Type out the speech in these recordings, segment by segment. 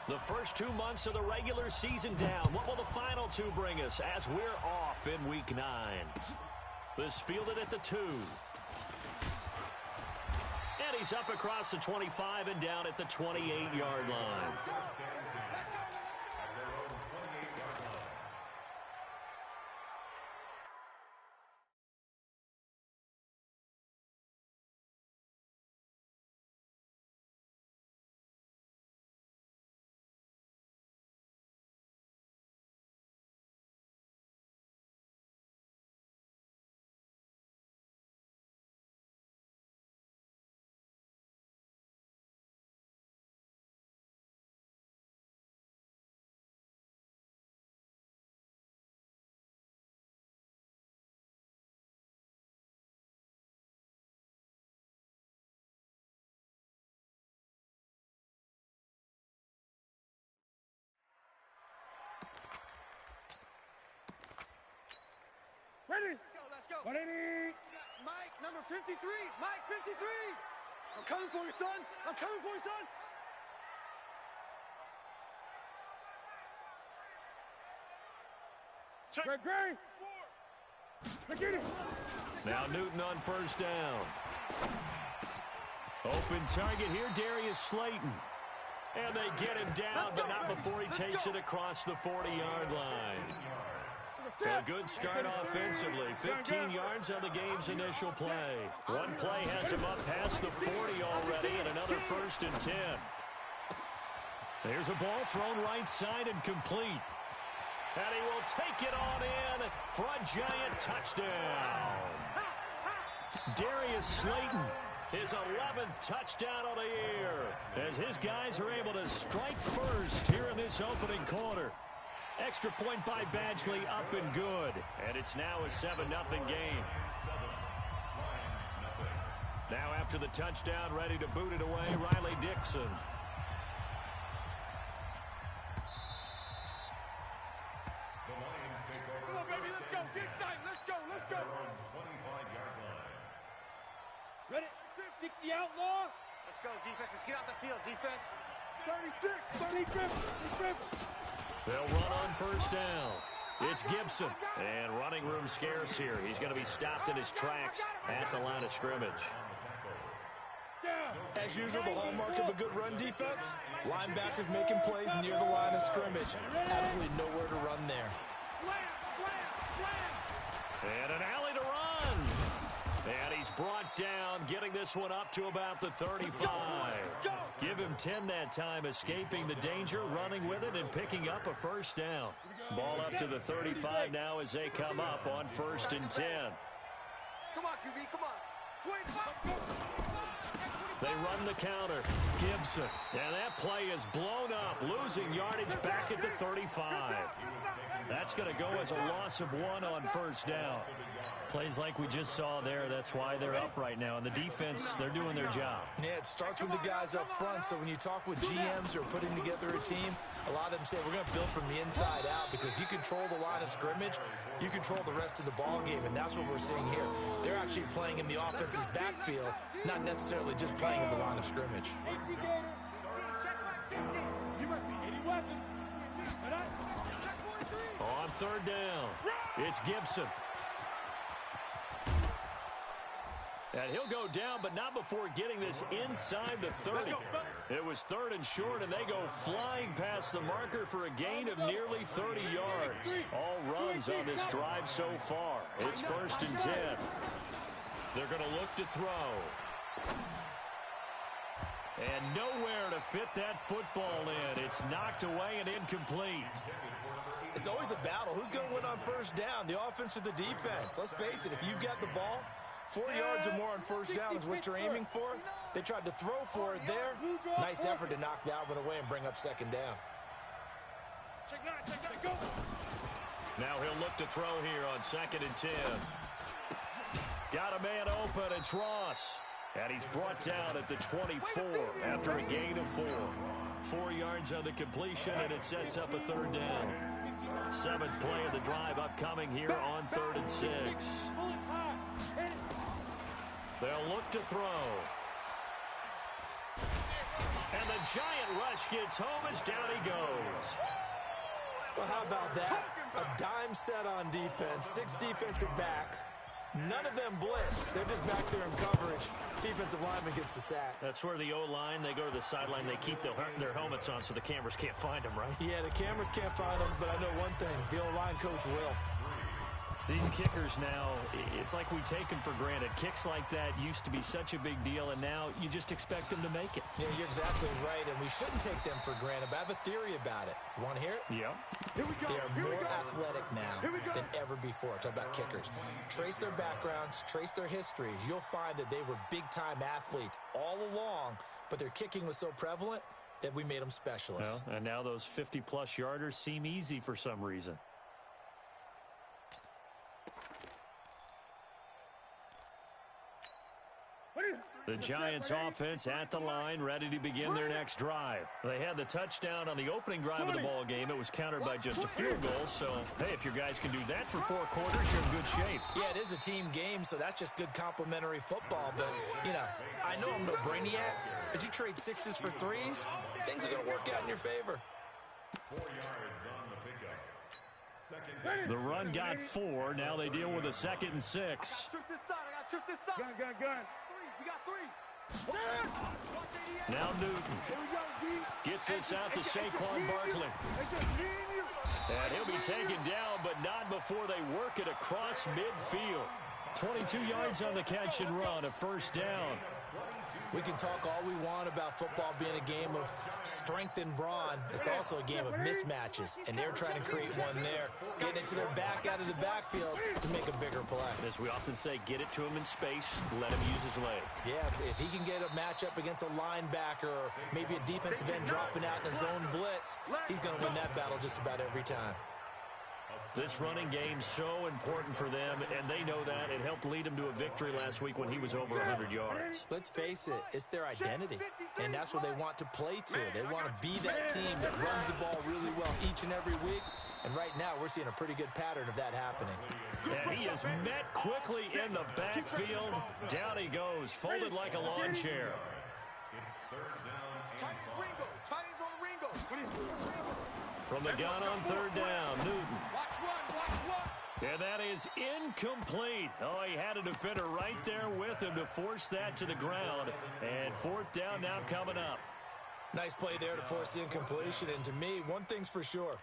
The first 2 months of the regular season down. What will the final 2 bring us as we're off in Week 9? This fielded at the 2. And he's up across the 25 and down at the 28-yard line. Ready? Let's go. 180. Mike, number 53. Mike, 53. I'm coming for you, son. I'm coming for you, son. Check. Gray. Look at it. Now Newton on first down. Open target here, Darius Slayton. And they get him down, but not before he takes it across the 40-yard line. A good start offensively. 15 yards on the game's initial play. One play has him up past the 40 already, and another 1st and 10. There's a ball thrown right side and complete. And he will take it on in for a giant touchdown. Darius Slayton, his 11th touchdown of the year, as his guys are able to strike first here in this opening quarter. Extra point by Badgley, up and good. And it's now a 7-0 game. Now after the touchdown, ready to boot it away, Riley Dixon. Come on, baby, let's go. Get excited. Let's go. Let's go. 25-yard line. Ready? 60 outlaw. Let's go, defense. Let's get out the field, defense. 36. They'll run on first down. It's Gibson. And running room scarce here. He's going to be stopped in his tracks at the line of scrimmage. As usual, the hallmark of a good run defense, linebackers making plays near the line of scrimmage. Absolutely nowhere to run there. And an alley to run. And he's brought down, getting this one up to about the 35. Give him 10 that time, escaping the danger, running with it, and picking up a first down. Ball up to the 35 now as they come up on 1st and 10. Come on, QB, come on. They run the counter. Gibson. And that play is blown up, losing yardage back at the 35. That's going to go as a loss of 1 on first down. Plays like we just saw there, that's why they're up right now. And the defense, they're doing their job. Yeah, it starts with the guys up front. So when you talk with GMs who are putting together a team, a lot of them say we're going to build from the inside out, because if you control the line of scrimmage, you control the rest of the ball game, and that's what we're seeing here. They're actually playing in the offense's backfield, not necessarily just playing at the line of scrimmage. On third down, it's Gibson. And he'll go down, but not before getting this inside the 30. It was 3rd and short, and they go flying past the marker for a gain of nearly 30 yards. All runs on this drive so far. It's 1st and 10. They're going to look to throw. And nowhere to fit that football in. It's knocked away and incomplete. It's always a battle. Who's going to win on first down, the offense or the defense? Let's face it, if you've got the ball, 4 yards or more on first down is what you're aiming for. They tried to throw for it there. Nice effort to knock that one away and bring up 2nd down. Now he'll look to throw here on 2nd and 10. Got a man open, it's Ross. And he's brought down at the 24 after a gain of 4. 4 yards on the completion, and it sets up a 3rd down. 7th play of the drive upcoming here on 3rd and 6. They'll look to throw. And the giant rush gets home as down he goes. Well, how about that? A dime set on defense, 6 defensive backs. None of them blitz. They're just back there in coverage. Defensive lineman gets the sack. That's where the O-line, they go to the sideline, they keep their helmets on so the cameras can't find them, right? Yeah, the cameras can't find them, but I know one thing. The O-line coach will. These kickers now, it's like we take them for granted. Kicks like that used to be such a big deal, and now you just expect them to make it. Yeah, you're exactly right, and we shouldn't take them for granted, but I have a theory about it. You want to hear it? Yeah. Here we go. They are more athletic now than ever before. Talk about kickers. Trace their backgrounds, trace their histories. You'll find that they were big-time athletes all along, but their kicking was so prevalent that we made them specialists. Well, and now those 50-plus yarders seem easy for some reason. The Giants offense at the line, ready to begin their next drive. They had the touchdown on the opening drive of the ball game. It was countered by just a field goal. So, hey, if your guys can do that for 4 quarters, you're in good shape. Yeah, it is a team game, so that's just good complimentary football. But, you know, I know I'm no brainiac, but you trade 6s for 3s, things are going to work out in your favor. 4 yards on the pickup. Second. The run got 4. Now they deal with a 2nd and 6. Trick this side. I got trick this side. Gun. 3. We got 3. Now Newton Here we go, D. gets this out to Saquon Barkley. It's just me and you. And he'll be taken down, but not before they work it across midfield. 22 yards on the catch and run, a first down. We can talk all we want about football being a game of strength and brawn. It's also a game of mismatches, and they're trying to create one there, getting it to their back out of the backfield to make a bigger play. As we often say, get it to him in space, let him use his leg. Yeah, if he can get a matchup against a linebacker or maybe a defensive end dropping out in a zone blitz, he's going to win that battle just about every time. This running game's so important for them, and they know that. It helped lead them to a victory last week when he was over 100 yards. Let's face it, it's their identity, and that's what they want to play to. They want to be that team that runs the ball really well each and every week, and right now we're seeing a pretty good pattern of that happening. And he is met quickly in the backfield. Down he goes, folded like a lawn chair. It's 3rd down. Tight is Ringo. Tight is on Ringo. From the gun on 3rd down, Newton. Watch one. And that is incomplete. Oh, he had a defender right there with him to force that to the ground. And 4th down now coming up. Nice play there to force the incompletion, and to me, one thing's for sure.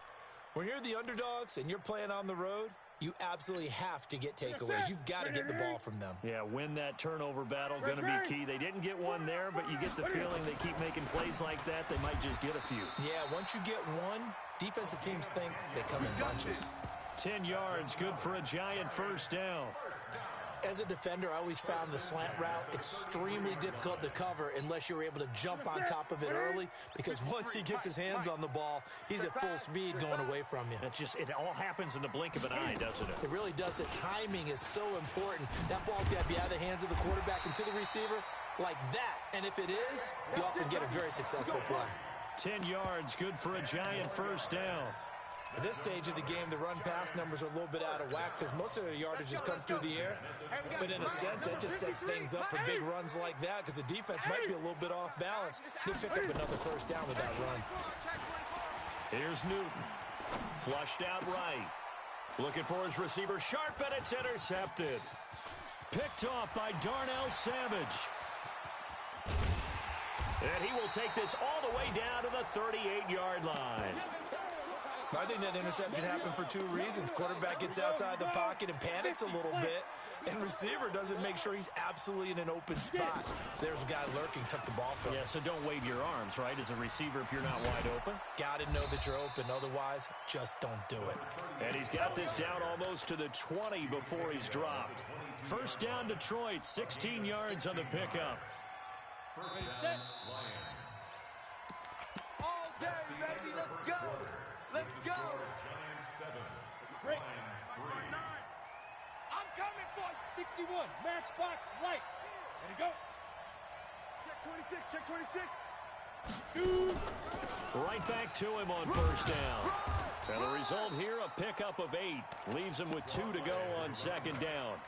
When you're the underdogs and you're playing on the road, you absolutely have to get takeaways. You've got to get the ball from them. Yeah, win that turnover battle, going to be key. They didn't get one there, but you get the feeling they keep making plays like that, they might just get a few. Yeah, once you get one, defensive teams think they come in bunches. 10 yards, good for a Giant first down. As a defender, I always found the slant route extremely difficult to cover unless you're able to jump on top of it early, because once he gets his hands on the ball, he's at full speed going away from you. It all happens in the blink of an eye, doesn't it? It really does. The timing is so important. That ball's got to be out of the hands of the quarterback and to the receiver like that. And if it is, you often get a very successful play. 10 yards, good for a Giant first down. At this stage of the game, the run-pass numbers are a little bit out of whack because most of their yardage just comes through the air. But in a sense, that just sets things up for big runs like that because the defense might be a little bit off balance. They pick up another first down with that run. Here's Newton. Flushed out right. Looking for his receiver. Sharp, and it's intercepted. Picked off by Darnell Savage. And he will take this all the way down to the 38-yard line. I think that interception happened for 2 reasons. Quarterback gets outside the pocket and panics a little bit, and receiver doesn't make sure he's absolutely in an open spot. So there's a guy lurking, took the ball from him. Yeah, so don't wave your arms, right, as a receiver if you're not wide open. Got to know that you're open. Otherwise, just don't do it. And he's got this down almost to the 20 before he's dropped. First down, Detroit, 16 yards on the pickup. First down, Lions. All day, baby. Let's go. Let's go. Giants 7. Break. Lions 3. I'm coming for you. 61. Matchbox lights. Ready to go. Check 26. Shoot. Right back to him on first down. And the result here, a pickup of 8. Leaves him with 2 to go on second down.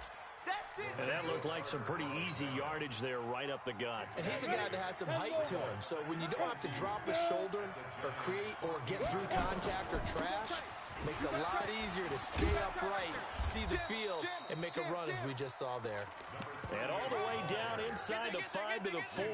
That's And that looked like some pretty easy yardage there right up the gut. And he's a guy that has some height to him, so when you don't have to drop his shoulder or create or get through contact or trash, it makes it a lot easier to stay upright, see the field, and make a run as we just saw there. And all the way down inside the 5 to the 4.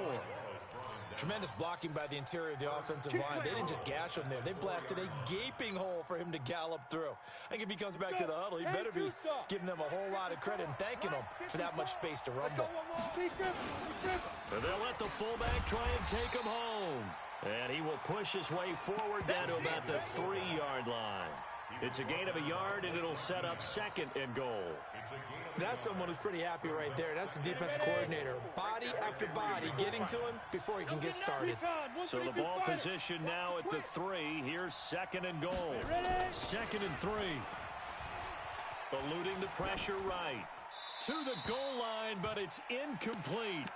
Tremendous blocking by the interior of the offensive line. They didn't just gash him there. They blasted a gaping hole for him to gallop through. I think if he comes back to the huddle, he better be giving them a whole lot of credit and thanking them for that much space to rumble. And they'll let the fullback try and take him home. And he will push his way forward down to about the 3-yard line. It's a gain of a yard, and it'll set up 2nd and goal. That's someone who's pretty happy right there. That's the defensive coordinator. Body after body getting to him before he can get started. So the ball position now at the 3. Here's 2nd and goal. 2nd and 3. Eluding the pressure right. To the goal line, but it's incomplete.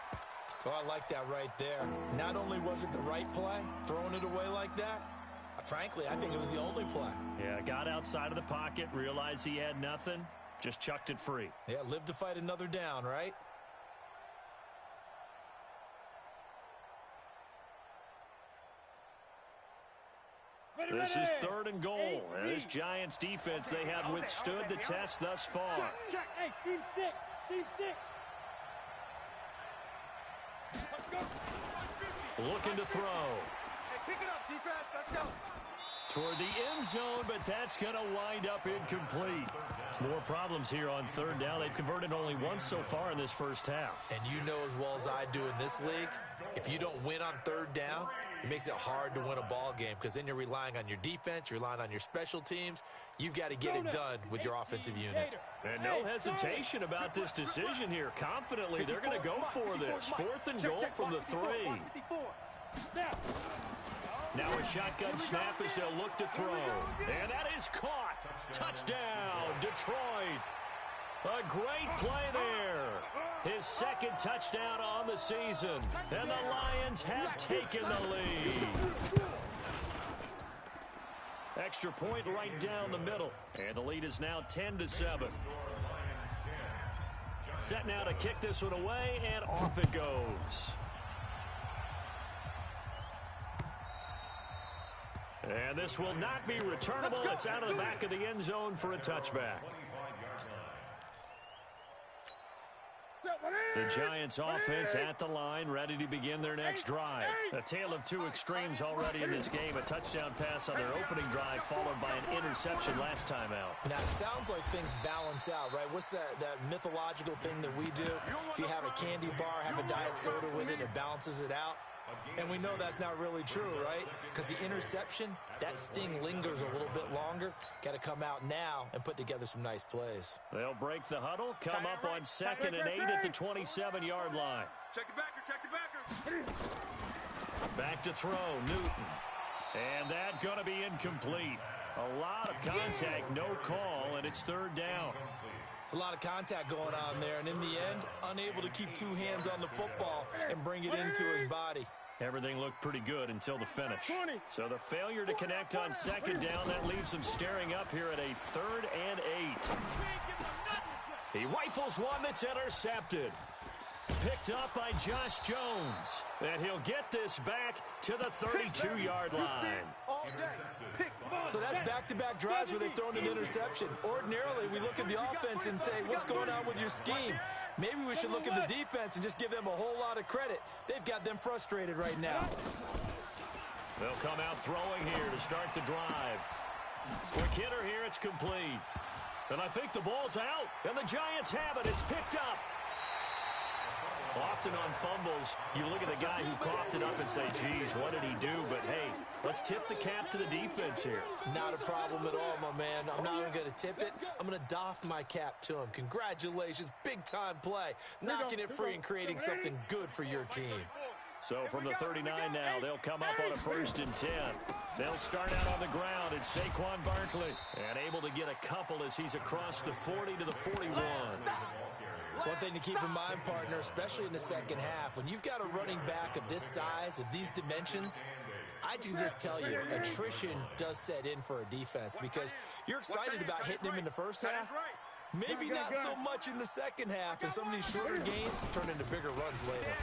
Oh, I like that right there. Not only was it the right play, throwing it away like that, frankly, I think it was the only play. Yeah, got outside of the pocket, realized he had nothing, just chucked it free. Yeah, live to fight another down, right? This is 3rd and goal. And this Giants defense, they have withstood the test thus far. Check. Hey, team 6. Team 6. Looking to throw. Hey, pick it up, defense. Let's go. Toward the end zone, but that's going to wind up incomplete. More problems here on 3rd down. They've converted only once so far in this first half. And you know as well as I do in this league, if you don't win on 3rd down, it makes it hard to win a ball game because then you're relying on your defense, you're relying on your special teams. You've got to get it done with your offensive unit. And no hesitation about this decision here. Confidently, they're going to go for this. 4th and goal from the 3. Now a shotgun snap as they'll look to throw. And that is caught. Touchdown, Detroit. A great play there. His 2nd touchdown on the season. And the Lions have taken the lead. Extra point right down the middle. And the lead is now 10-7. Set now to kick this one away, and off it goes. And this will not be returnable. It's out of the back of the end zone for a touchback. The Giants offense at the line, ready to begin their next drive. A tale of 2 extremes already in this game. A touchdown pass on their opening drive, followed by an interception last time out. Now, it sounds like things balance out, right? What's that mythological thing that we do? If you have a candy bar, have a diet soda with it, it balances it out. And we know that's not really true, right? Because the interception, that sting lingers a little bit longer. Got to come out now and put together some nice plays. They'll break the huddle, come up on 2nd and 8 at the 27-yard line. Check the backer. Back to throw, Newton. And that going to be incomplete. A lot of contact, no call, and it's 3rd down. It's a lot of contact going on there, and in the end, unable to keep 2 hands on the football and bring it into his body. Everything looked pretty good until the finish. So the failure to connect on 2nd down, that leaves them staring up here at a 3rd and 8. He rifles one that's intercepted. Picked up by Josh Jones. And he'll get this back to the 32-yard line. So that's back-to-back drives where they've thrown an interception. Ordinarily, we look at the offense and say, what's going on with your scheme? Maybe we should look at the defense and just give them a whole lot of credit. They've got them frustrated right now. They'll come out throwing here to start the drive. Quick hitter here, it's complete. And I think the ball's out, and the Giants have it. It's picked up. Often on fumbles, you look at the guy who coughed it up and say, geez, what did he do? But, hey, let's tip the cap to the defense here. Not a problem at all, my man. I'm not even going to tip it. I'm going to doff my cap to him. Congratulations. Big-time play. Knocking it free and creating something good for your team. So from the 39 now, they'll come up on a 1st and 10. They'll start out on the ground. It's Saquon Barkley. And able to get a couple as he's across the 40 to the 41. One thing to keep in mind, partner, especially in the second half, when you've got a running back of this size, of these dimensions, I can just tell you, attrition does set in for a defense because you're excited about hitting him in the first half, Maybe not so much in the second half, and some of these shorter gains turn into bigger runs later.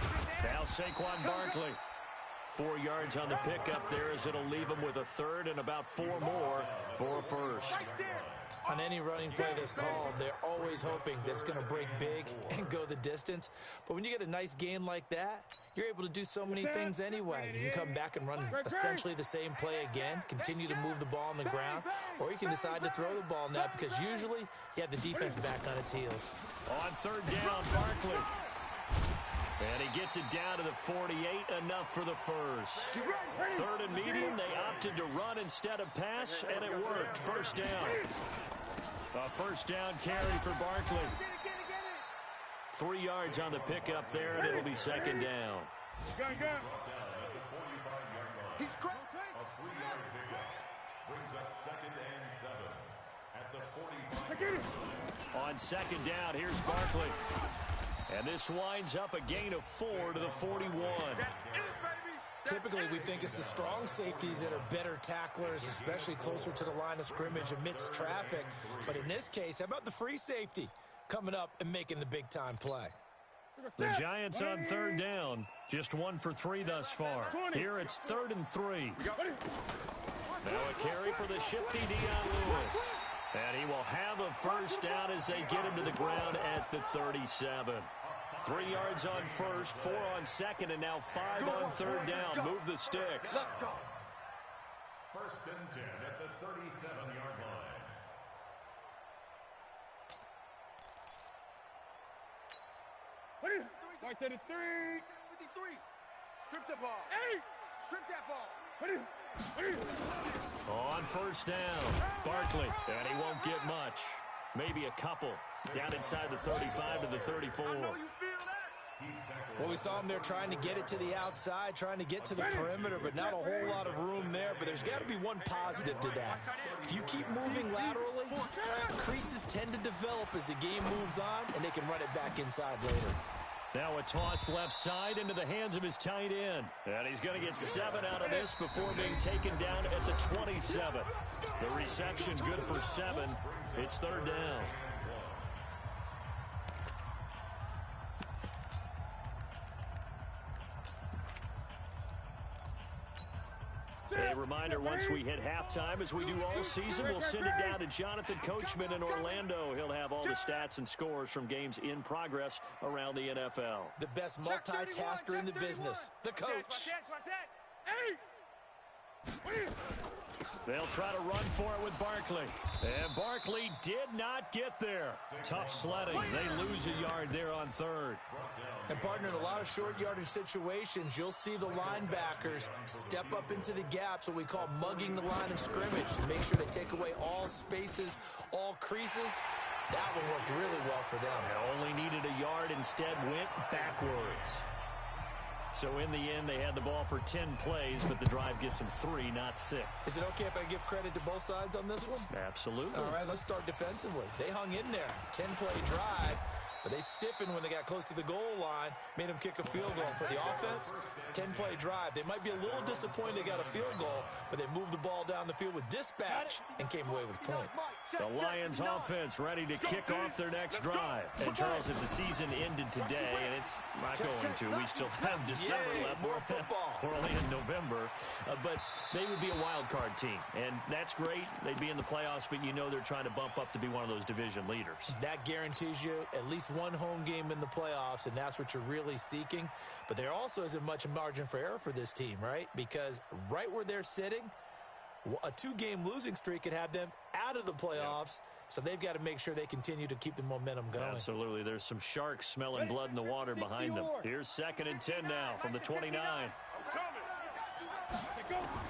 Now Saquon Barkley. 4 yards on the pickup there as it'll leave him with a third and about 4 more for a first. On any running play that's called, they're always hoping that it's going to break big and go the distance. But when you get a nice gain like that, you're able to do so many things anyway. You can come back and run essentially the same play again, continue to move the ball on the ground, or you can decide to throw the ball now because usually you have the defense back on its heels. On third down, Barkley. And he gets it down to the 48, enough for the first. Third and medium, they opted to run instead of pass, and it worked. First down. A first down carry for Barkley. 3 yards on the pickup there, and it'll be second down. He's great. A 3-yard pickup brings up 2nd and 7 at the 45. On second down, here's Barkley. And this winds up a gain of 4 to the 41. Typically, we think it's the strong safeties that are better tacklers, especially closer to the line of scrimmage amidst traffic. But in this case, how about the free safety coming up and making the big-time play? The Giants on third down, just 1 for 3 thus far. Here it's 3rd and 3. Now a carry for the shifty Dion Lewis. And he will have a first down as they get him to the ground at the 37. 3 yards on first, 4 on second, and now 5 on third down. Move the sticks. First and 10 at the 37-yard line. Right to the 3. 53. Strip the ball. Hey! Strip that ball. On first down, Barkley, and he won't get much. Maybe a couple. Down inside the 35 to the 34. I know you feel that. Well, we saw him there trying to get it to the outside, trying to get to the perimeter, but not a whole lot of room there. But there's got to be one positive to that. If you keep moving laterally, creases tend to develop as the game moves on, and they can run it back inside later. Now a toss left side into the hands of his tight end. And he's going to get 7 out of this before being taken down at the 27. The reception good for 7. It's third down. A reminder, once we hit halftime, as we do all season, we'll send it down to Jonathan Coachman in Orlando. He'll have all the stats and scores from games in progress around the NFL. The best multitasker in the business, the coach. Watch that. Hey! They'll try to run for it with Barkley. And Barkley did not get there. Tough sledding. They lose a yard there on third. And, partner, in a lot of short yardage situations, you'll see the linebackers step up into the gaps, what we call mugging the line of scrimmage, to make sure they take away all spaces, all creases. That one worked really well for them. They only needed a yard, instead went backwards. So in the end, they had the ball for 10 plays, but the drive gets them 3, not 6. Is it okay if I give credit to both sides on this one? Absolutely. All right, let's start defensively. They hung in there. 10-play drive. But they stiffened when they got close to the goal line, made them kick a field goal. For the offense, 10-play drive. They might be a little disappointed they got a field goal, but they moved the ball down the field with dispatch and came away with points. The Lions offense ready to kick off their next drive. And, Charles, if the season ended today, and it's not going to, we still have December left. More football. We're only in November. But they would be a wild card team, and that's great. They'd be in the playoffs, but you know they're trying to bump up to be one of those division leaders. That guarantees you at least one home game in the playoffs, and that's what you're really seeking. But there also isn't much margin for error for this team, right? Because right where they're sitting, a 2-game losing streak could have them out of the playoffs, so they've got to make sure they continue to keep the momentum going. Absolutely. There's some sharks smelling blood in the water behind them. Here's 2nd and 10 now from the 29.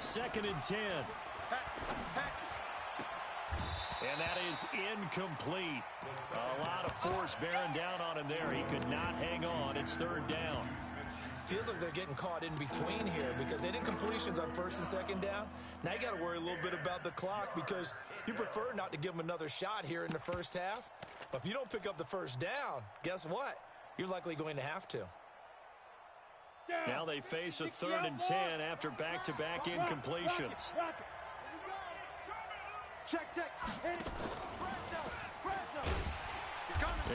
2nd and 10. And that is incomplete. A lot of force bearing down on him there. He could not hang on. It's third down. Feels like they're getting caught in between here because they did completions on 1st and 2nd down. Now you got to worry a little bit about the clock because you prefer not to give them another shot here in the first half. But if you don't pick up the first down, guess what? You're likely going to have to. Now they face a 3rd and 10 after back-to-back incompletions. Check.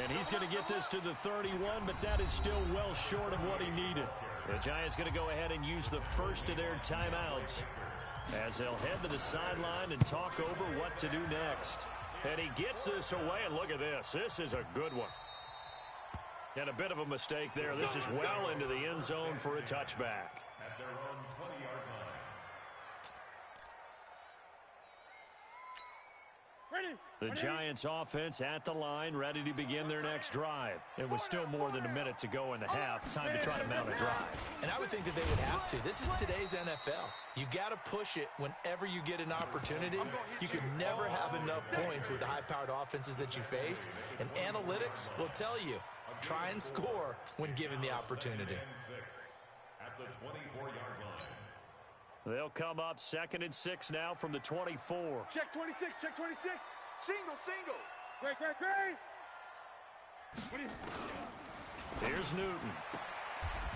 And he's going to get this to the 31, but that is still well short of what he needed. The Giants going to go ahead and use the first of their timeouts as they'll head to the sideline and talk over what to do next. And he gets this away, and look at this. This is a good one. And a bit of a mistake there. This is well into the end zone for a touchback. At their own 20-yard line. The Giants offense at the line, ready to begin their next drive. It was still more than a minute to go in the half. Time to try to mount a drive. And I would think that they would have to. This is today's NFL. You got to push it whenever you get an opportunity. You can never have enough points with the high-powered offenses that you face. And analytics will tell you, try and score when given the opportunity. At the 24-yard line. They'll come up 2nd and 6 now from the 24. Check 26, check 26. Single. Great. Here's Newton.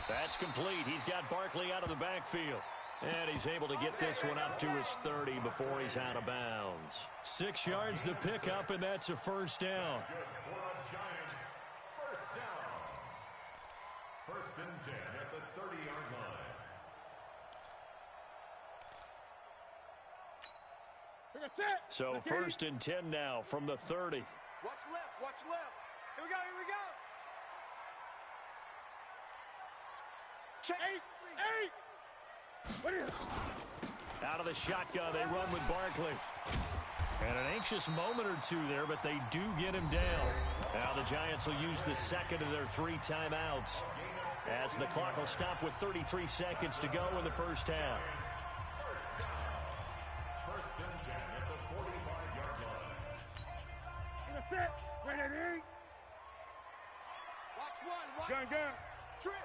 That's complete. He's got Barkley out of the backfield. And he's able to get this one up to his 30 before he's out of bounds. 6 yards to pick up, and that's a first down. First and 10 at the 30-yard line. So 1st and 10 now from the 30. Watch left. Here we go. Check. 8. Out of the shotgun, they run with Barkley. And an anxious moment or two there, but they do get him down. Now the Giants will use the second of their 3 timeouts as the clock will stop with 33 seconds to go in the first half. First and 10 at the 45-yard line. Ready. Watch one. Gun. Trips.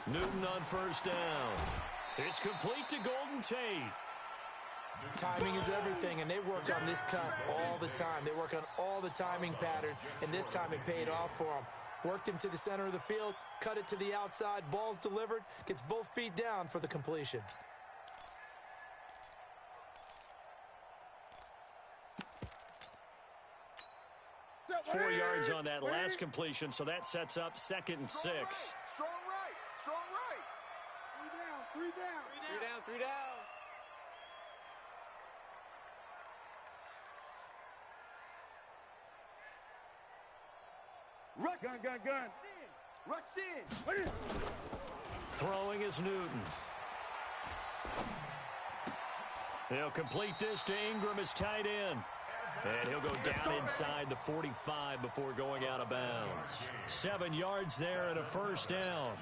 Newton on first down. It's complete to Golden Tate. Timing is everything, and they work on this cut all the time. They work on all the timing patterns, and this time it paid off for them. Worked him to the center of the field, cut it to the outside, ball's delivered, gets both feet down for the completion. Four yards on that last completion, so that sets up 2nd and 6. Strong right. 3 down. Rush. Gun. Rush in. Throwing is Newton. He'll complete this to Ingram as tight end. And he'll go down inside the 45 before going out of bounds. 7 yards there and a first down.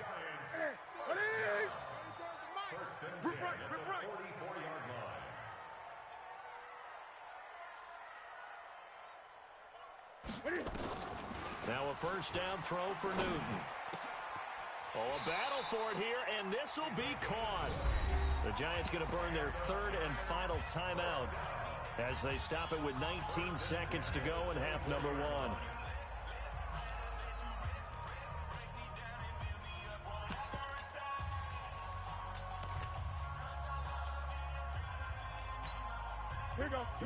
First and 10 at the 44-yard line. Now a first down throw for Newton. Oh, a battle for it here, and this will be caught. The Giants going to burn their 3rd and final timeout as they stop it with 19 seconds to go in half number 1.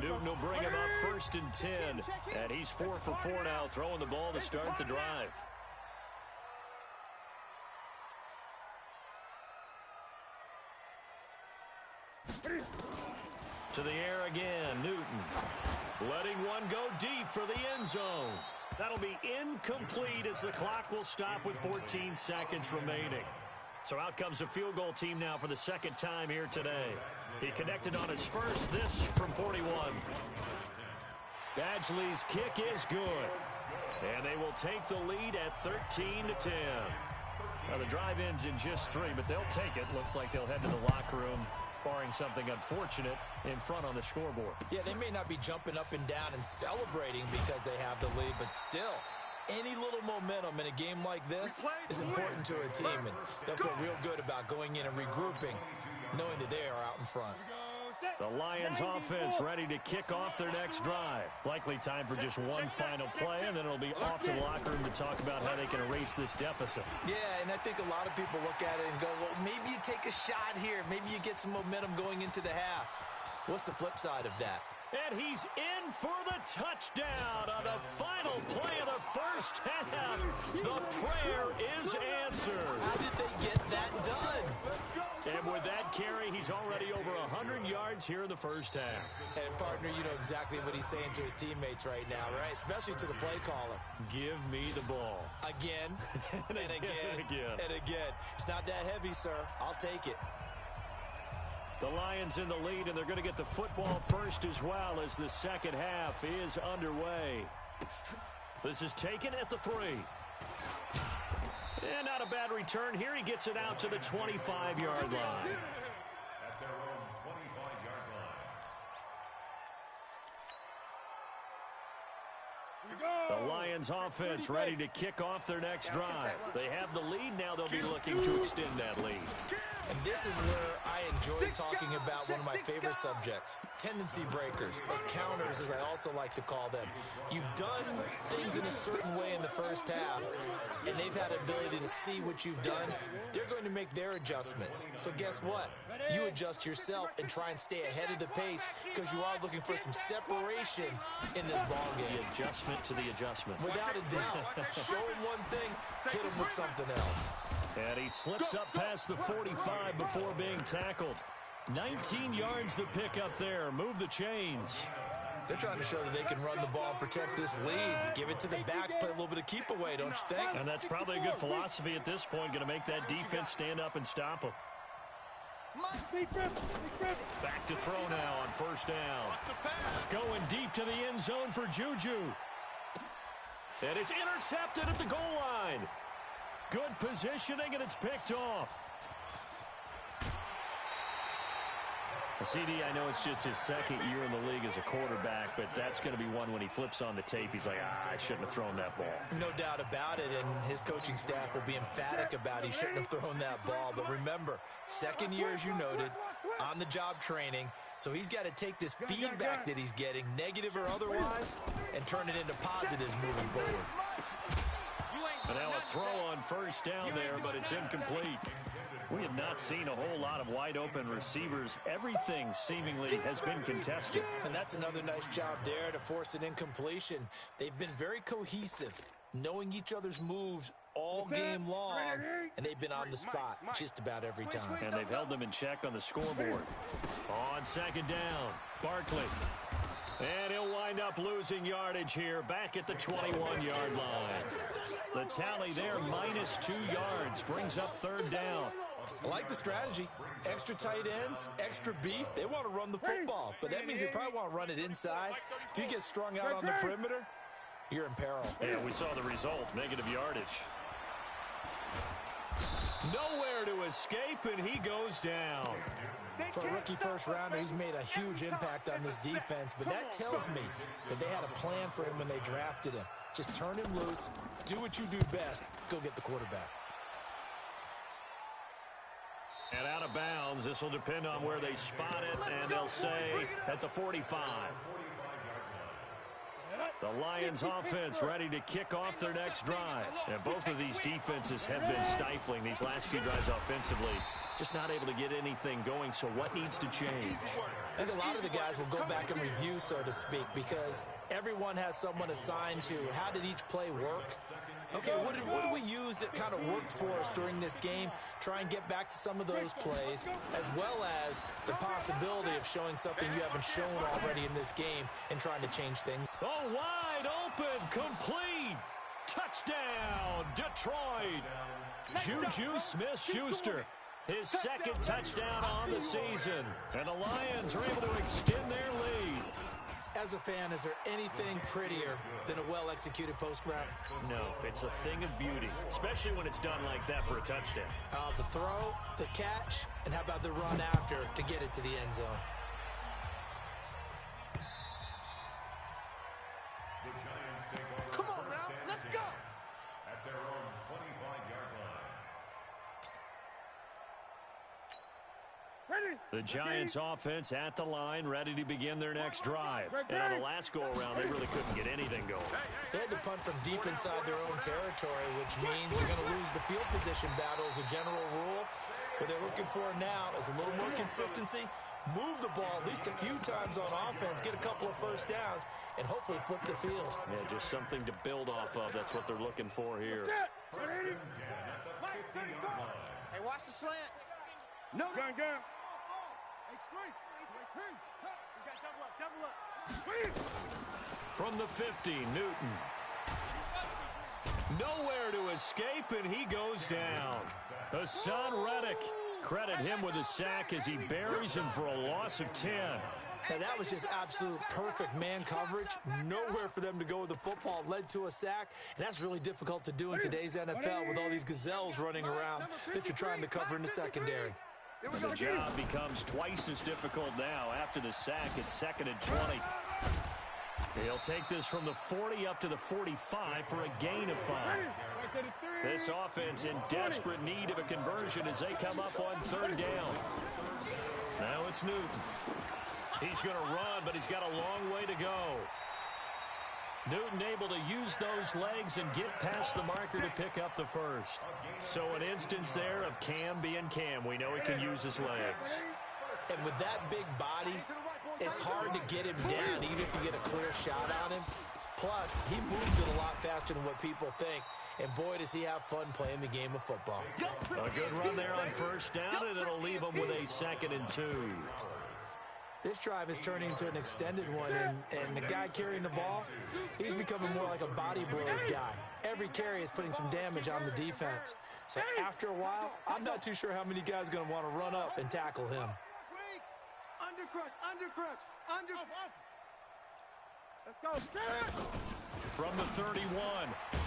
Newton will bring him up 1st and 10, and he's 4 for 4 now, throwing the ball to start the drive. To the air again, Newton. Letting one go deep for the end zone. That'll be incomplete as the clock will stop with 14 seconds remaining. So out comes the field goal team now for the 2nd time here today. He connected on his first, this from 41. Badgley's kick is good. And they will take the lead at 13-10. Now the drive ends in just 3, but they'll take it. Looks like they'll head to the locker room, barring something unfortunate, in front on the scoreboard. Yeah, they may not be jumping up and down and celebrating because they have the lead, but still, any little momentum in a game like this is important to a team, and they'll feel real good about going in and regrouping, knowing that they are out in front. The Lions offense ready to kick off their next drive. Likely time for just one final play, and then it'll be off to the locker room to talk about how they can erase this deficit. Yeah, and I think a lot of people look at it and go, well, maybe you take a shot here. Maybe you get some momentum going into the half. What's the flip side of that? And he's in for the touchdown on the final play of the first half. The prayer is answered. How did they get that done? And with that carry, he's already over 100 yards here in the first half. And, partner, you know exactly what he's saying to his teammates right now, right? Especially to the play caller. Give me the ball. Again, and again, and again. and again. It's not that heavy, sir. I'll take it. The Lions in the lead, and they're going to get the football first as well as the second half is underway. This is taken at the 3. And not a bad return here. He gets it out to the 25-yard line. At their own 25-yard line. The Lions offense ready to kick off their next drive. They have the lead. Now they'll be looking to extend that lead. And this is where I enjoy talking about one of my favorite subjects, tendency breakers, or counters, as I also like to call them. You've done things in a certain way in the first half, and they've had the ability to see what you've done. They're going to make their adjustments. So guess what? You adjust yourself and try and stay ahead of the pace because you are looking for some separation in this ballgame. The adjustment to the adjustment. Without a doubt. Show him one thing, hit him with something else. And he slips up past the 45 before being tackled. 19 yards to pick up there. Move the chains. They're trying to show that they can run the ball and protect this lead. Give it to the backs, play a little bit of keep away, don't you think? And that's probably a good philosophy at this point. Going to make that defense stand up and stop him. Back to throw now on first down. Going deep to the end zone for Juju. And it's intercepted at the goal line. Good positioning, and it's picked off. CD, I know it's just his second year in the league as a quarterback, but that's going to be one when he flips on the tape. He's like, I shouldn't have thrown that ball. No doubt about it, and his coaching staff will be emphatic about he shouldn't have thrown that ball. But remember, second year, as you noted, on-the-job training, so he's got to take this feedback that he's getting, negative or otherwise, and turn it into positives moving forward. And now a throw on first down there, but it's incomplete. We have not seen a whole lot of wide-open receivers. Everything seemingly has been contested. And that's another nice job there to force an incompletion. They've been very cohesive, knowing each other's moves all game long, and they've been on the spot just about every time. And they've held them in check on the scoreboard. On second down, Barkley. And he'll wind up losing yardage here back at the 21-yard line. The tally there, minus 2 yards, brings up third down. I like the strategy. Extra tight ends, extra beef. They want to run the football, but that means they probably want to run it inside. If you get strung out on the perimeter, you're in peril. Yeah, we saw the result, negative yardage. Nowhere to escape, and he goes down. For a rookie first-rounder, he's made a huge impact on this defense, but that tells me that they had a plan for him when they drafted him. Just turn him loose, do what you do best, go get the quarterback. And out of bounds, this will depend on where they spot it, and they'll say at the 45. The Lions offense ready to kick off their next drive. And both of these defenses have been stifling these last few drives offensively. Just not able to get anything going, so what needs to change? I think a lot of the guys will go back and review, so to speak, because everyone has someone assigned to how did each play work. Okay, what did we use that kind of worked for us during this game? Try and get back to some of those plays, as well as the possibility of showing something you haven't shown already in this game and trying to change things. Oh, wide open, complete. Touchdown, Detroit. Juju Smith-Schuster. His second touchdown on the season. And the Lions are able to extend their lead. As a fan, is there anything prettier than a well-executed post route? No, it's a thing of beauty, especially when it's done like that for a touchdown. The throw, the catch, and how about the run after to get it to the end zone? The Giants take over. Come on now, let's go. At their own 25-yard line. The Giants offense at the line, ready to begin their next drive. And on the last go-around, they really couldn't get anything going. They had to punt from deep inside their own territory, which means you're going to lose the field position battle as a general rule. What they're looking for now is a little more consistency move the ball at least a few times on offense, get a couple of first downs, and hopefully flip the field. Yeah, just something to build off of. That's what they're looking for here. Hey, watch the slant. No. Gun. Hey, straight. You got double up. From the 50, Newton. Nowhere to escape, and he goes down. Hassan Reddick. Credit him with a sack as he buries him for a loss of 10. And that was just absolute perfect man coverage. Nowhere for them to go with the football. Led to a sack, and that's really difficult to do in today's NFL with all these gazelles running around that you're trying to cover in the secondary. The job becomes twice as difficult now. After the sack, it's 2nd and 20. He'll take this from the 40 up to the 45 for a gain of 5. This offense in desperate need of a conversion as they come up on 3rd down. Now it's Newton. He's going to run, but he's got a long way to go. Newton able to use those legs and get past the marker to pick up the first. So an instance there of Cam being Cam. We know he can use his legs. And with that big body, it's hard to get him down, even if you get a clear shot on him. Plus, he moves it a lot faster than what people think. And boy, does he have fun playing the game of football. A good run there on 1st down, and it'll leave him with a 2nd and 2. This drive is turning into an extended one, and the guy carrying the ball, he's becoming more like a body blows guy. Every carry is putting some damage on the defense. So after a while, I'm not too sure how many guys are going to want to run up and tackle him. Under. Let's go. From the 31,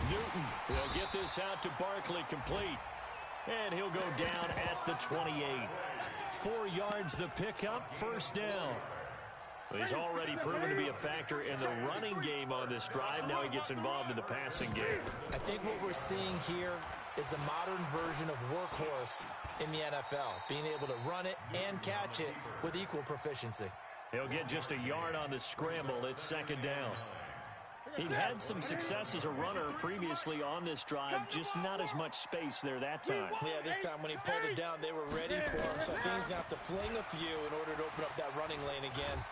Newton will get this out to Barkley complete. And he'll go down at the 28. 4 yards the pickup, 1st down. He's already proven to be a factor in the running game on this drive. Now he gets involved in the passing game. I think what we're seeing here is the modern version of workhorse in the NFL, being able to run it and catch it with equal proficiency. He'll get just a yard on the scramble. It's 2nd down. He'd had some success as a runner previously on this drive, just not as much space there that time. Yeah, this time when he pulled it down, they were ready for him, so I think he's going to have to fling a few in order to open up that running lane again.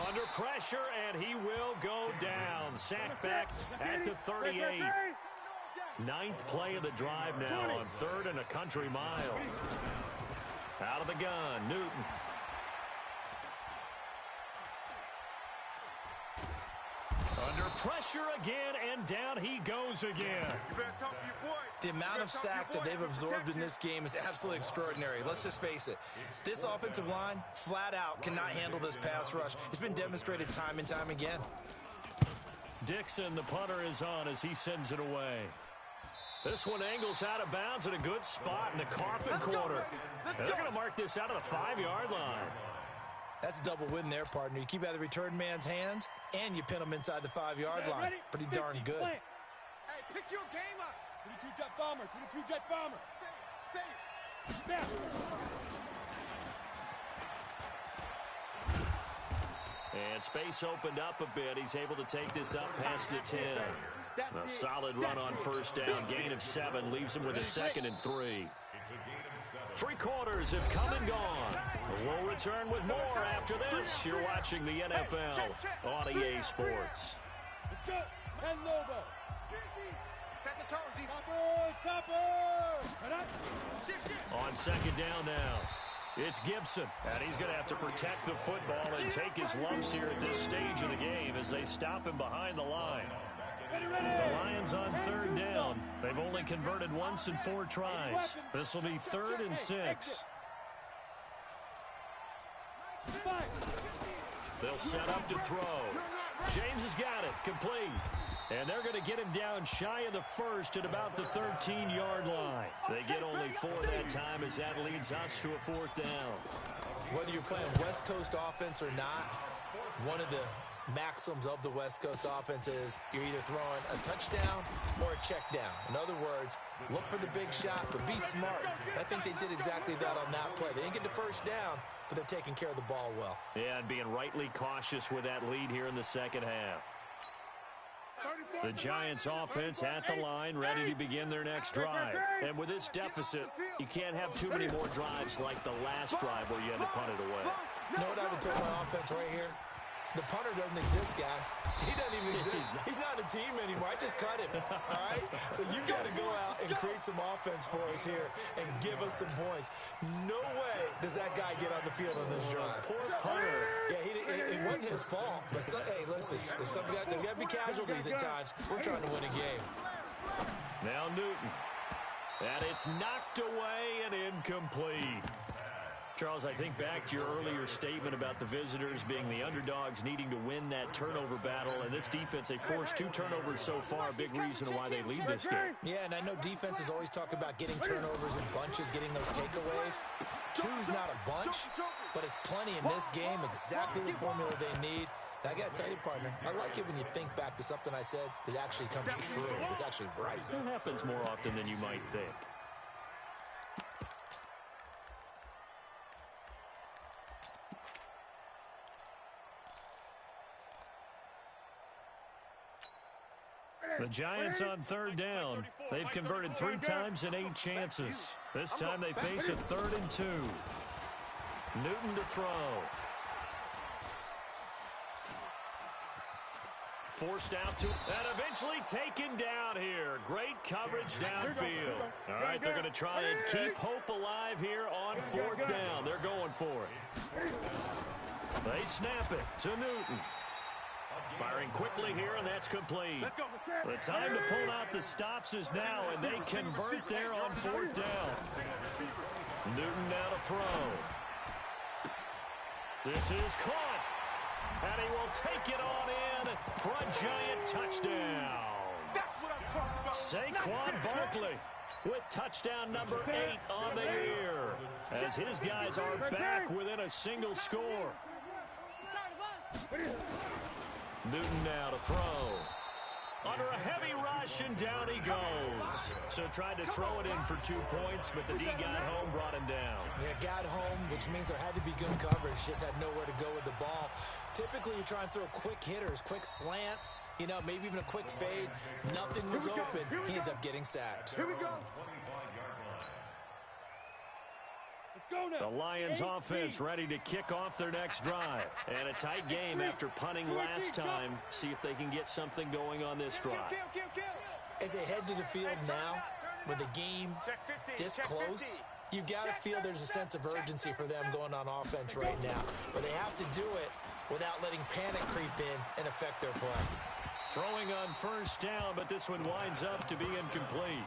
Under pressure, and he will go down. Sacked back at the 38. 9th play of the drive now on 3rd and a country mile. Out of the gun, Newton. Under pressure again, and down he goes again. The amount of sacks that they've absorbed in this game is absolutely extraordinary. Let's just face it. This offensive line, flat out, cannot handle this pass rush. It's been demonstrated time and time again. Dixon, the punter, is on as he sends it away. This one angles out of bounds at a good spot in the coffin corner. They're going to mark this out of the 5-yard line. That's a double win there, partner. You keep out of the return man's hands, and you pin him inside the 5-yard line. Pretty darn good. Hey, pick your game up. 22 jet bomber. 22 jet bomber. Say it. Snap. And space opened up a bit. He's able to take this up past the 10. A solid run on 1st down. Gain of 7 leaves him with a 2nd and 3. 3 quarters have come and gone. We'll return with more after this. You're watching the NFL on EA Sports. Let's go. And Lobo. Set the tone, D. Chopper. On 2nd down now, it's Gibson. And he's going to have to protect the football and take his lumps here at this stage of the game as they stop him behind the line. The Lions on 3rd down. They've only converted once in 4 tries. This will be 3rd and 6. They'll set up to throw. James has got it. Complete. And they're going to get him down shy of the 1st at about the 13-yard line. They get only 4 that time as that leads us to a 4th down. Whether you're playing West Coast offense or not, one of the maxims of the West Coast offense is you're either throwing a touchdown or a check down. In other words, look for the big shot, but be smart. I think they did exactly that on that play. They didn't get the 1st down, but they're taking care of the ball well. Yeah, and being rightly cautious with that lead here in the 2nd half. The Giants offense at the line, ready to begin their next drive. And with this deficit, you can't have too many more drives like the last drive where you had to punt it away. You know what I would tell my offense right here? The punter doesn't exist, guys. He doesn't even exist. He's not a team anymore. I just cut him, all right? So you got to go out and create some offense for us here and give us some points. No way does that guy get on the field on this drive. Poor punter. Yeah, it wasn't his fault. But, hey, listen, there's got to be casualties at times. We're trying to win a game. Now Newton. And it's knocked away and incomplete. Charles, I think back to your earlier statement about the visitors being the underdogs needing to win that turnover battle. And this defense, they forced 2 turnovers so far, a big reason why they lead this game. Yeah, and I know defenses always talk about getting turnovers in bunches, getting those takeaways. 2's not a bunch, but it's plenty in this game, exactly the formula they need. And I got to tell you, partner, I like it when you think back to something I said that actually comes true. It's actually right. It happens more often than you might think. The Giants on 3rd down. They've converted 3 times in 8 chances. This time they face a 3rd and 2. Newton to throw. Forced out to, and eventually taken down here. Great coverage downfield. All right, they're going to try and keep hope alive here on 4th down. They're going for it. They snap it to Newton. Firing quickly here, and that's complete. The time to pull out the stops is now, and they convert there on 4th down. Newton now to throw. This is caught, and he will take it on in for a Giant touchdown. Saquon Barkley with touchdown number 8 on the year, as his guys are back within a single score. Newton now to throw. Under a heavy rush, and down he goes. So tried to throw it in for 2 points, but the D got home, brought him down. Yeah, got home, which means there had to be good coverage. Just had nowhere to go with the ball. Typically, you try and throw quick hitters, quick slants, you know, maybe even a quick fade. Nothing was open. He ends up getting sacked. Here we go. The Lions offense ready to kick off their next drive. And a tight game after punting last time. See if they can get something going on this drive. As they head to the field now, with the game this close, you've got to feel there's a sense of urgency for them going on offense right now. But they have to do it without letting panic creep in and affect their play. Throwing on 1st down, but this one winds up to be incomplete.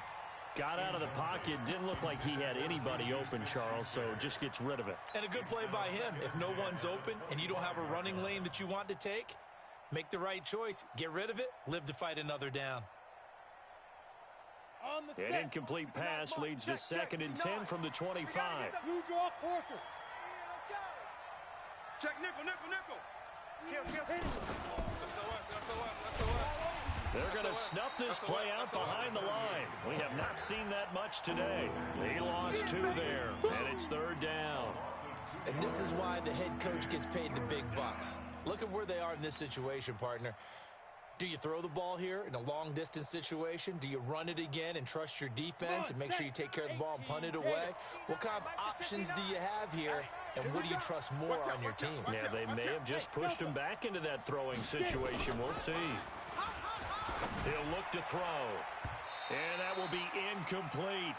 Got out of the pocket, didn't look like he had anybody open, Charles, so just gets rid of it. And a good play by him. If no one's open and you don't have a running lane that you want to take, make the right choice. Get rid of it, live to fight another down. An incomplete pass leads to 2nd and 10 from the 25. Check nickel. They're going to snuff this play out behind the line. We have not seen that much today. He lost 2 there, and it's 3rd down. And this is why the head coach gets paid the big bucks. Look at where they are in this situation, partner. Do you throw the ball here in a long-distance situation? Do you run it again and trust your defense and make sure you take care of the ball and punt it away? What kind of options do you have here, and what do you trust more on your team? Yeah, they may have just pushed him back into that throwing situation. We'll see. He'll look to throw. And that will be incomplete.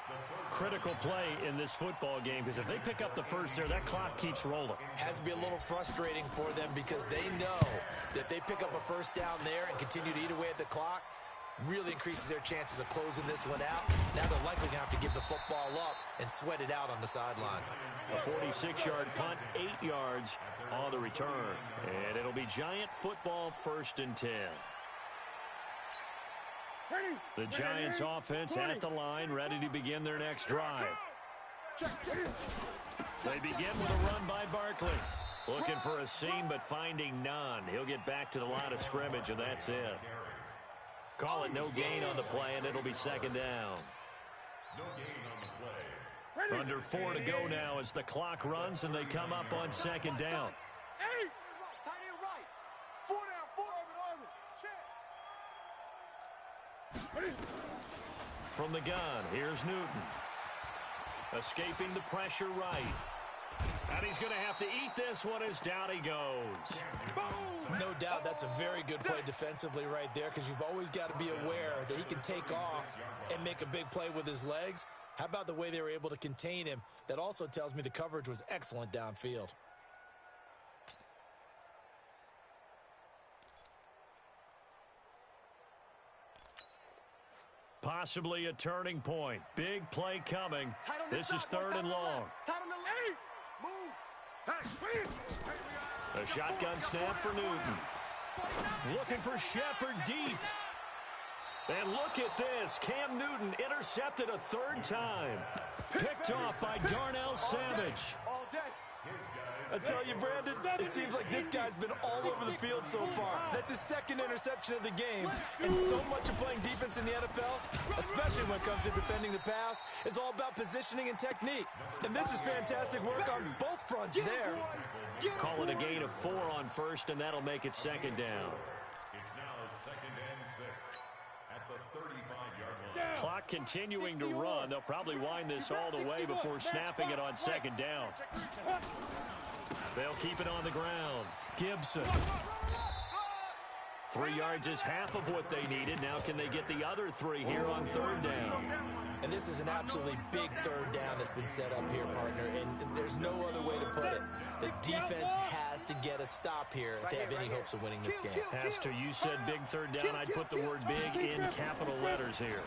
Critical play in this football game, because if they pick up the first there, that clock keeps rolling. Has to be a little frustrating for them because they know that they pick up a 1st down there and continue to eat away at the clock, really increases their chances of closing this one out. Now they're likely going to have to give the football up and sweat it out on the sideline. A 46-yard punt, 8 yards on the return. And it'll be Giant football, 1st and 10. The Giants offense at the line, ready to begin their next drive. They begin with a run by Barkley. Looking for a seam, but finding none. He'll get back to the line of scrimmage, and that's it. Call it no gain on the play, and it'll be 2nd down. Under 4 to go now as the clock runs, and they come up on 2nd down. From the gun, here's Newton. Escaping the pressure right. And he's going to have to eat this one as down he goes. No doubt that's a very good play defensively right there, because you've always got to be aware that he can take off and make a big play with his legs. How about the way they were able to contain him? That also tells me the coverage was excellent downfield. Possibly a turning point. Big play coming. This is 3rd and long. A shotgun snap for Newton. Looking for Shepard deep. And look at this. Cam Newton intercepted a 3rd time. Picked off by Darnell Savage. I tell you, Brandon, it seems like this guy's been all over the field so far. That's his 2nd interception of the game. And so much of playing defense in the NFL, especially when it comes to defending the pass, is all about positioning and technique. And this is fantastic work on both fronts there. Call it a gain of 4 on 1st, and that'll make it 2nd down. It's now 2nd and 6 at the 35-yard line. Clock continuing to run. They'll probably wind this all the way before snapping it on 2nd down. They'll keep it on the ground. Gibson. 3 yards is half of what they needed. Now can they get the other 3 here on 3rd down? And this is an absolutely big 3rd down that's been set up here, partner. And there's no other way to put it. The defense has to get a stop here if they have any hopes of winning this game. Has to. You said big 3rd down. I'd put the word big in capital letters here.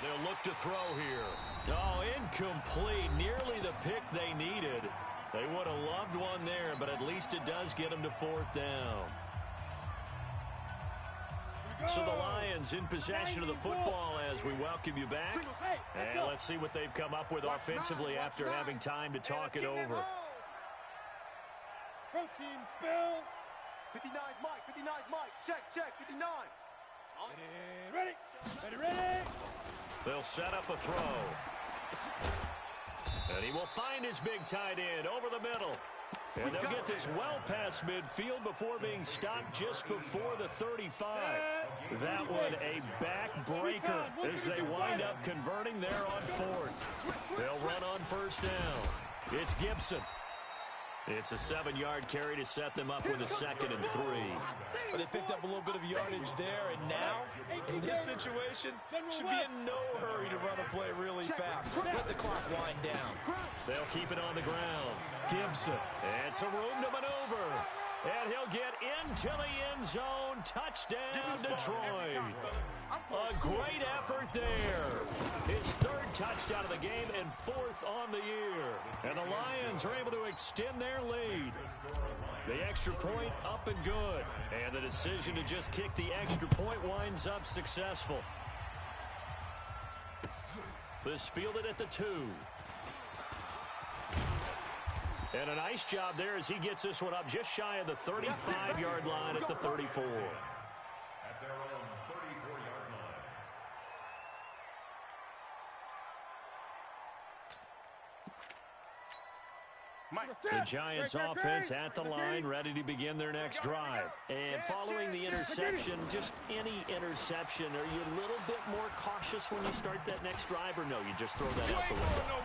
They'll look to throw here. Oh, incomplete. Nearly the pick they needed. They would have loved one there, but at least it does get them to 4th down. So the Lions in possession of the football as we welcome you back. And let's see what they've come up with offensively after having time to talk it over. Protein spill. 59's Mike, 59's Mike. Check, 59. Ready. They'll set up a throw. And he will find his big tight end over the middle. And they'll get this well past midfield before being stopped just before the 35. That one a backbreaker as they wind up converting there on 4th. They'll run on 1st down. It's Gibson. It's a 7-yard carry to set them up with a 2nd and 3. But they picked up a little bit of yardage there, and now, in this situation, should be in no hurry to run a play really fast. Let the clock wind down. They'll keep it on the ground. Gibson. And some room to maneuver. And he'll get into the end zone. Touchdown, Detroit. A great effort there. His 3rd touchdown of the game and 4th on the year. And the Lions are able to extend their lead. The extra point up and good. And the decision to just kick the extra point winds up successful. This fielded at the 2. And a nice job there as he gets this one up just shy of the 35-yard line at the 34. At their own 34-yard line. The Giants offense at the line, ready to begin their next drive. And following the interception, just any interception, are you a little bit more cautious when you start that next drive, or no, you just throw that out the window?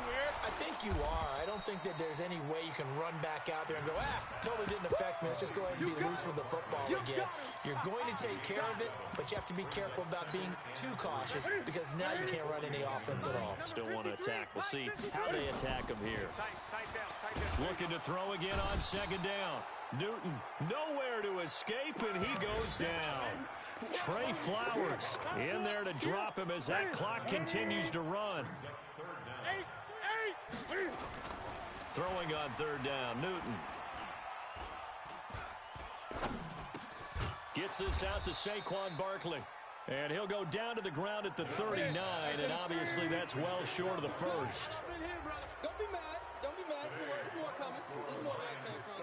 I think you are. I don't think that there's any way you can run back out there and go, totally didn't affect me. Let's just go ahead and be loose with the football again. You're going to take care of it, but you have to be careful about being too cautious because now you can't run any offense at all. Still want to attack. We'll see how they attack him here. Looking to throw again on 2nd down. Newton nowhere to escape, and he goes down. Trey Flowers in there to drop him as that clock continues to run. Throwing on 3rd down, Newton. Gets this out to Saquon Barkley. And he'll go down to the ground at the 39, and obviously that's well short of the 1st. Don't be mad. There's more coming. There's more where that came from.